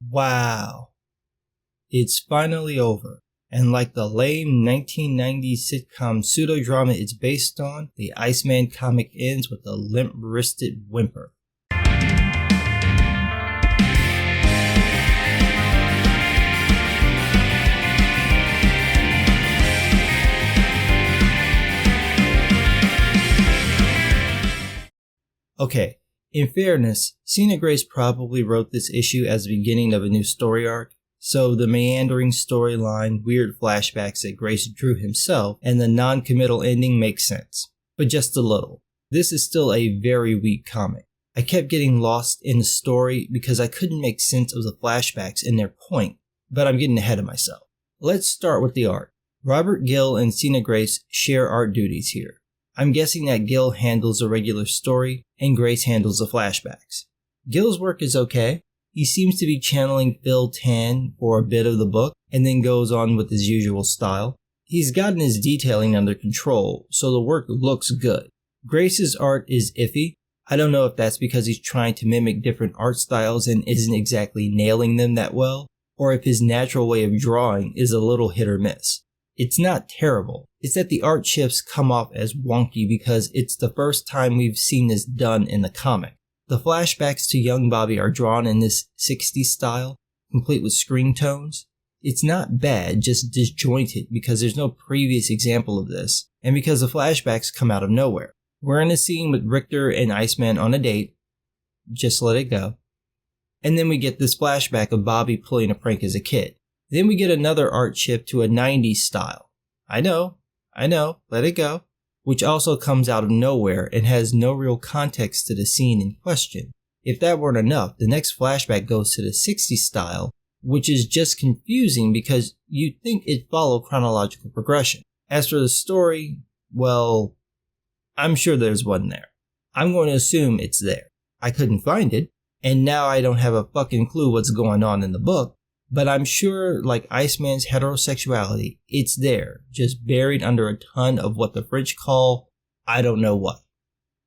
Wow. It's finally over. And like the lame 1990s sitcom pseudo-drama it's based on, the Iceman comic ends with a limp-wristed whimper. Okay, in fairness, Cena Grace probably wrote this issue as the beginning of a new story arc, so the meandering storyline, weird flashbacks that Grace drew himself, and the non-committal ending makes sense. But just a little. This is still a very weak comic. I kept getting lost in the story because I couldn't make sense of the flashbacks and their point, but I'm getting ahead of myself. Let's start with the art. Robert Gill and Cena Grace share art duties here. I'm guessing that Gill handles the regular story and Grace handles the flashbacks. Gill's work is okay. He seems to be channeling Phil Tan for a bit of the book and then goes on with his usual style. He's gotten his detailing under control, so the work looks good. Grace's art is iffy. I don't know if that's because he's trying to mimic different art styles and isn't exactly nailing them that well, or if his natural way of drawing is a little hit or miss. It's not terrible. It's that the art shifts come off as wonky because it's the first time we've seen this done in the comic. The flashbacks to young Bobby are drawn in this 60s style, complete with screen tones. It's not bad, just disjointed because there's no previous example of this, and because the flashbacks come out of nowhere. We're in a scene with Richter and Iceman on a date. Just let it go. And then we get this flashback of Bobby pulling a prank as a kid. Then we get another art shift to a 90s style. I know, let it go. Which also comes out of nowhere and has no real context to the scene in question. If that weren't enough, the next flashback goes to the 60s style, which is just confusing because you'd think it'd follow chronological progression. As for the story, well, I'm sure there's one there. I'm going to assume it's there. I couldn't find it, and now I don't have a fucking clue what's going on in the book. But I'm sure, like Iceman's heterosexuality, it's there, just buried under a ton of what the French call, I don't know what.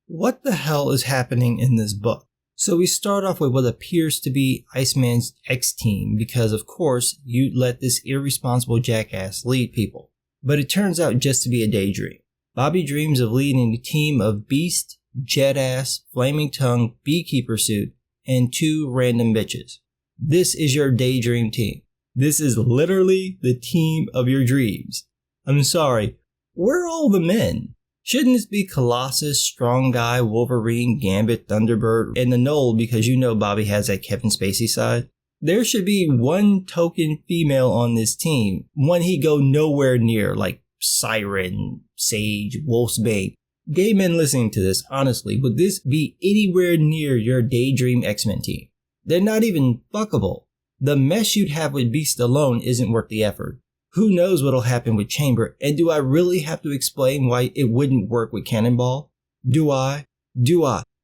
What the hell is happening in this book? So we start off with what appears to be Iceman's ex-team, because of course, you'd let this irresponsible jackass lead people. But it turns out just to be a daydream. Bobby dreams of leading a team of Beast, Jet-Ass, Flaming Tongue, Beekeeper Suit, and 2 random bitches. This is your daydream team. This is literally the team of your dreams. I'm sorry, where are all the men? Shouldn't this be Colossus, Strong Guy, Wolverine, Gambit, Thunderbird, and the Knoll because you know Bobby has that Kevin Spacey side? There should be one token female on this team, one he'd go nowhere near, like Siren, Sage, Wolfsbane. Gay men listening to this, honestly, would this be anywhere near your daydream X-Men team? They're not even fuckable. The mess you'd have with Beast alone isn't worth the effort. Who knows what'll happen with Chamber, and do I really have to explain why it wouldn't work with Cannonball? Do I?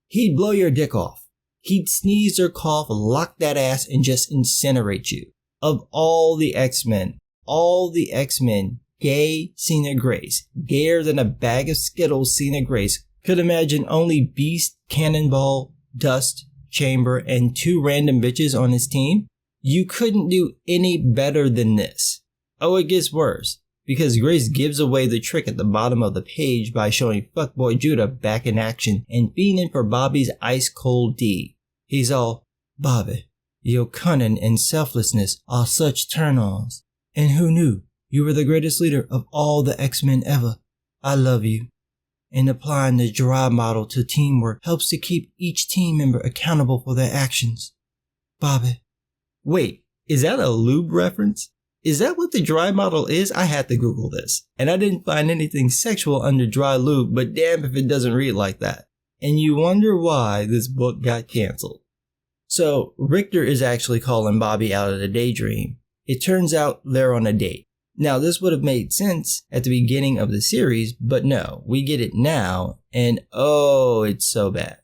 He'd blow your dick off. He'd sneeze or cough, lock that ass, and just incinerate you. Of all the X-Men, gay Cena Grace, gayer than a bag of Skittles Cena Grace, could imagine only Beast, Cannonball, Dust, Chamber, and 2 random bitches on his team? You couldn't do any better than this. Oh, it gets worse, because Grace gives away the trick at the bottom of the page by showing Fuckboy Judah back in action and fiending for Bobby's ice-cold D. He's all, Bobby, your cunning and selflessness are such turn-ons. And who knew you were the greatest leader of all the X-Men ever? I love you. And applying the drive model to teamwork helps to keep each team member accountable for their actions. Bobby. Wait, is that a lube reference? Is that what the dry model is? I had to Google this. And I didn't find anything sexual under dry lube, but damn if it doesn't read like that. And you wonder why this book got canceled. So, Richter is actually calling Bobby out of the daydream. It turns out they're on a date. Now, this would have made sense at the beginning of the series, but no, we get it now, and oh, it's so bad.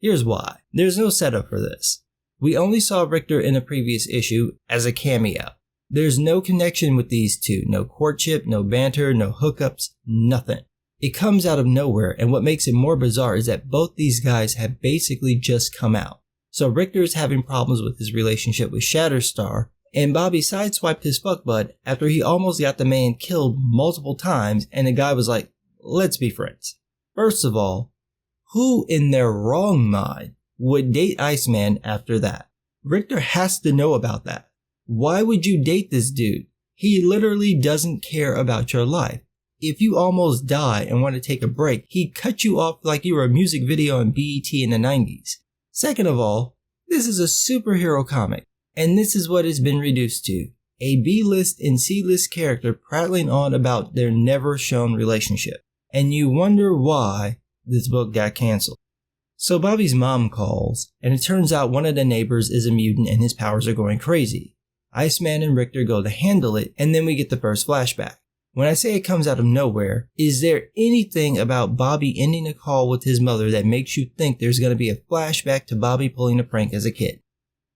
Here's why. There's no setup for this. We only saw Richter in a previous issue as a cameo. There's no connection with these two, no courtship, no banter, no hookups, nothing. It comes out of nowhere, and what makes it more bizarre is that both these guys have basically just come out. So Richter is having problems with his relationship with Shatterstar, and Bobby sideswiped his fuck bud after he almost got the man killed multiple times, and the guy was like, let's be friends. First of all, who in their wrong mind would date Iceman after that? Richter has to know about that. Why would you date this dude? He literally doesn't care about your life. If you almost die and want to take a break, he'd cut you off like you were a music video on BET in the 90s. Second of all, this is a superhero comic, and this is what it's been reduced to. A B-list and C-list character prattling on about their never-shown relationship. And you wonder why this book got canceled. So Bobby's mom calls, and it turns out one of the neighbors is a mutant and his powers are going crazy. Iceman and Richter go to handle it, and then we get the first flashback. When I say it comes out of nowhere, is there anything about Bobby ending a call with his mother that makes you think there's going to be a flashback to Bobby pulling a prank as a kid?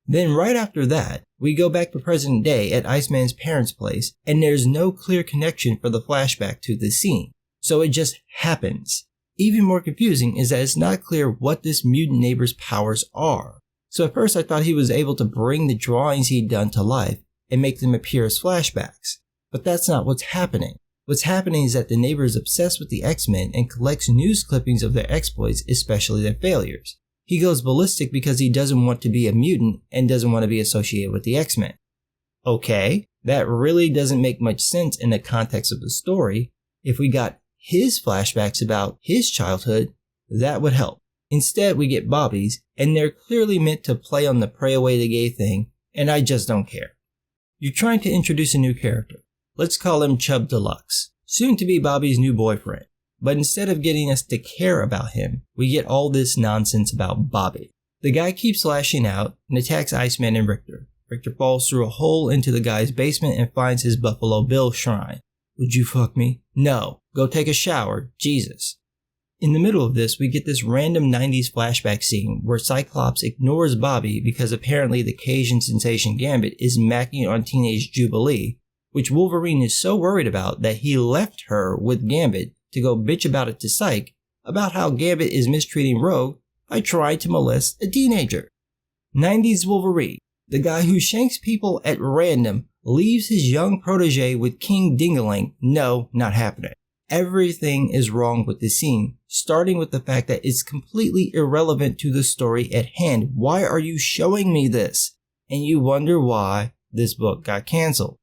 Then right after that, we go back to present day at Iceman's parents' place, and there's no clear connection for the flashback to the scene. So it just happens. Even more confusing is that it's not clear what this mutant neighbor's powers are. So at first I thought he was able to bring the drawings he'd done to life and make them appear as flashbacks. But that's not what's happening. What's happening is that the neighbor is obsessed with the X-Men and collects news clippings of their exploits, especially their failures. He goes ballistic because he doesn't want to be a mutant and doesn't want to be associated with the X-Men. Okay, that really doesn't make much sense in the context of the story. If we got his flashbacks about his childhood, that would help. Instead, we get Bobby's, and they're clearly meant to play on the pray away the gay thing, and I just don't care. You're trying to introduce a new character. Let's call him Chub Deluxe, soon to be Bobby's new boyfriend. But instead of getting us to care about him, we get all this nonsense about Bobby. The guy keeps lashing out and attacks Iceman and Richter. Richter falls through a hole into the guy's basement and finds his Buffalo Bill shrine. Would you fuck me? No. Go take a shower. Jesus. In the middle of this, we get this random 90s flashback scene where Cyclops ignores Bobby because apparently the Cajun sensation Gambit is macking on teenage Jubilee, which Wolverine is so worried about that he left her with Gambit to go bitch about it to Psyche about how Gambit is mistreating Rogue by trying to molest a teenager. 90s Wolverine, the guy who shanks people at random, leaves his young protege with King Dingaling. No, not happening. Everything is wrong with the scene, starting with the fact that it's completely irrelevant to the story at hand. Why are you showing me this? And you wonder why this book got canceled.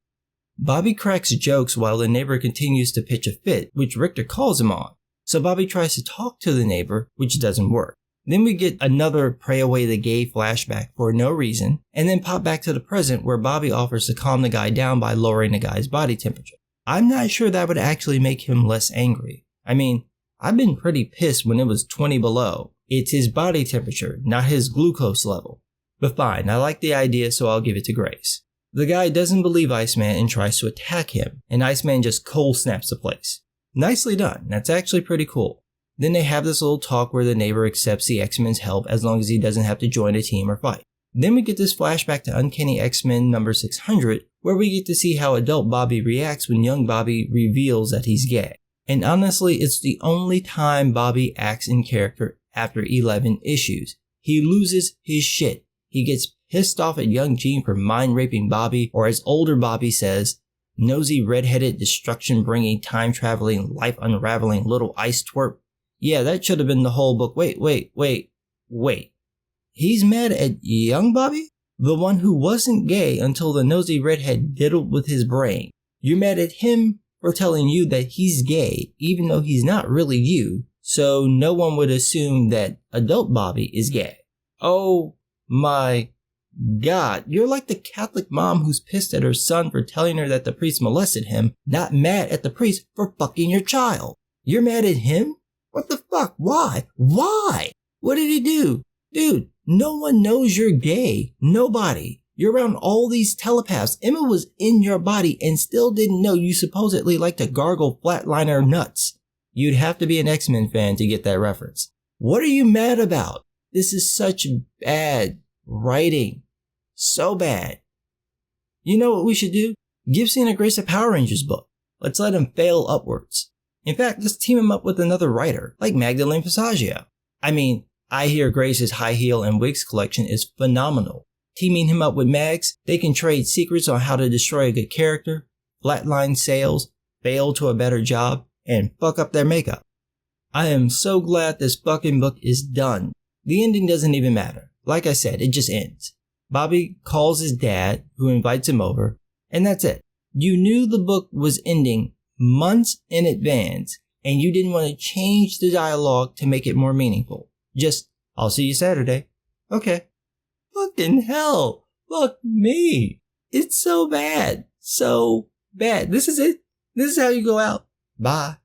Bobby cracks jokes while the neighbor continues to pitch a fit, which Richter calls him on. So Bobby tries to talk to the neighbor, which doesn't work. Then we get another pray away the gay flashback for no reason, and then pop back to the present where Bobby offers to calm the guy down by lowering the guy's body temperature. I'm not sure that would actually make him less angry. I mean, I've been pretty pissed when it was 20 below. It's his body temperature, not his glucose level. But fine, I like the idea, so I'll give it to Grace. The guy doesn't believe Iceman and tries to attack him, and Iceman just cold snaps the place. Nicely done, that's actually pretty cool. Then they have this little talk where the neighbor accepts the X-Men's help as long as he doesn't have to join a team or fight. Then we get this flashback to Uncanny X-Men number 600, where we get to see how adult Bobby reacts when young Bobby reveals that he's gay. And honestly, it's the only time Bobby acts in character after 11 issues. He loses his shit. He gets pissed off at young Jean for mind-raping Bobby, or as older Bobby says, nosy red-headed destruction-bringing, time-traveling, life-unraveling little ice twerp. Yeah, that should have been the whole book. Wait. He's mad at young Bobby? The one who wasn't gay until the nosy redhead diddled with his brain. You're mad at him for telling you that he's gay, even though he's not really you, so no one would assume that adult Bobby is gay. Oh my God, you're like the Catholic mom who's pissed at her son for telling her that the priest molested him, not mad at the priest for fucking your child. You're mad at him? What the fuck? Why? What did he do? Dude, no one knows you're gay. Nobody. You're around all these telepaths. Emma was in your body and still didn't know you supposedly like to gargle flatliner nuts. You'd have to be an X-Men fan to get that reference. What are you mad about? This is such bad writing. So bad. You know what we should do? Give Sina Grace a Power Rangers book. Let's let him fail upwards. In fact, let's team him up with another writer, like Magdalene Passaggio. I mean, I hear Grace's high heel and wigs collection is phenomenal. Teaming him up with Mags, they can trade secrets on how to destroy a good character, flatline sales, fail to a better job, and fuck up their makeup. I am so glad this fucking book is done. The ending doesn't even matter. Like I said, it just ends. Bobby calls his dad, who invites him over, and that's it. You knew the book was ending months in advance, and you didn't want to change the dialogue to make it more meaningful. Just, I'll see you Saturday. Okay. Fucking hell. Fuck me. It's so bad. So bad. This is it. This is how you go out. Bye.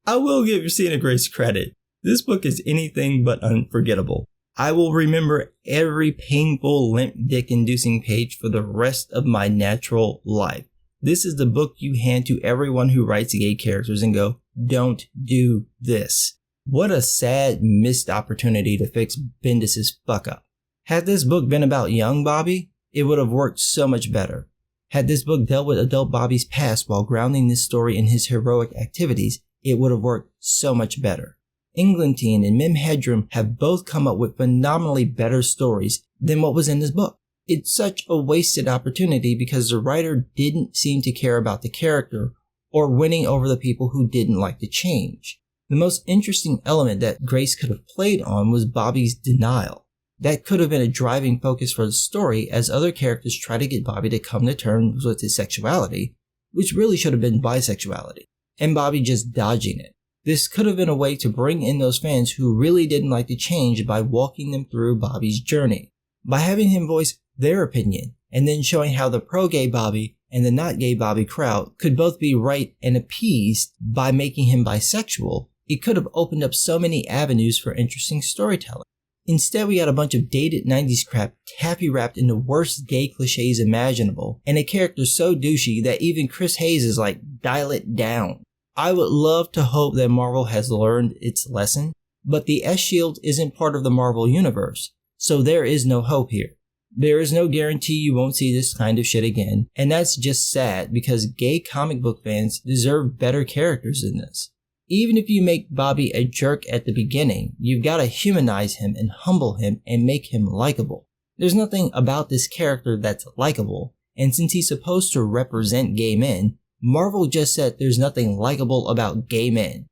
I will give Christina Grace credit. This book is anything but unforgettable. I will remember every painful, limp dick-inducing page for the rest of my natural life. This is the book you hand to everyone who writes gay characters and go, don't do this. What a sad, missed opportunity to fix Bendis' fuck up. Had this book been about young Bobby, it would have worked so much better. Had this book dealt with adult Bobby's past while grounding this story in his heroic activities, it would have worked so much better. Englentine and Mim Hedrum have both come up with phenomenally better stories than what was in this book. It's such a wasted opportunity because the writer didn't seem to care about the character or winning over the people who didn't like the change. The most interesting element that Grace could have played on was Bobby's denial. That could have been a driving focus for the story as other characters try to get Bobby to come to terms with his sexuality, which really should have been bisexuality, and Bobby just dodging it. This could have been a way to bring in those fans who really didn't like the change by walking them through Bobby's journey. By having him voice their opinion, and then showing how the pro-gay Bobby and the not-gay Bobby crowd could both be right and appeased by making him bisexual, it could have opened up so many avenues for interesting storytelling. Instead, we got a bunch of dated 90s crap taffy-wrapped in the worst gay cliches imaginable, and a character so douchey that even Chris Hayes is like, dial it down. I would love to hope that Marvel has learned its lesson, but the S-Shield isn't part of the Marvel universe, so there is no hope here. There is no guarantee you won't see this kind of shit again, and that's just sad because gay comic book fans deserve better characters than this. Even if you make Bobby a jerk at the beginning, you've got to humanize him and humble him and make him likable. There's nothing about this character that's likable, and since he's supposed to represent gay men, Marvel just said there's nothing likable about gay men.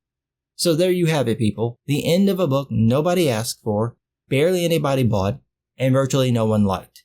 So there you have it, people. The end of a book nobody asked for, barely anybody bought, and virtually no one liked.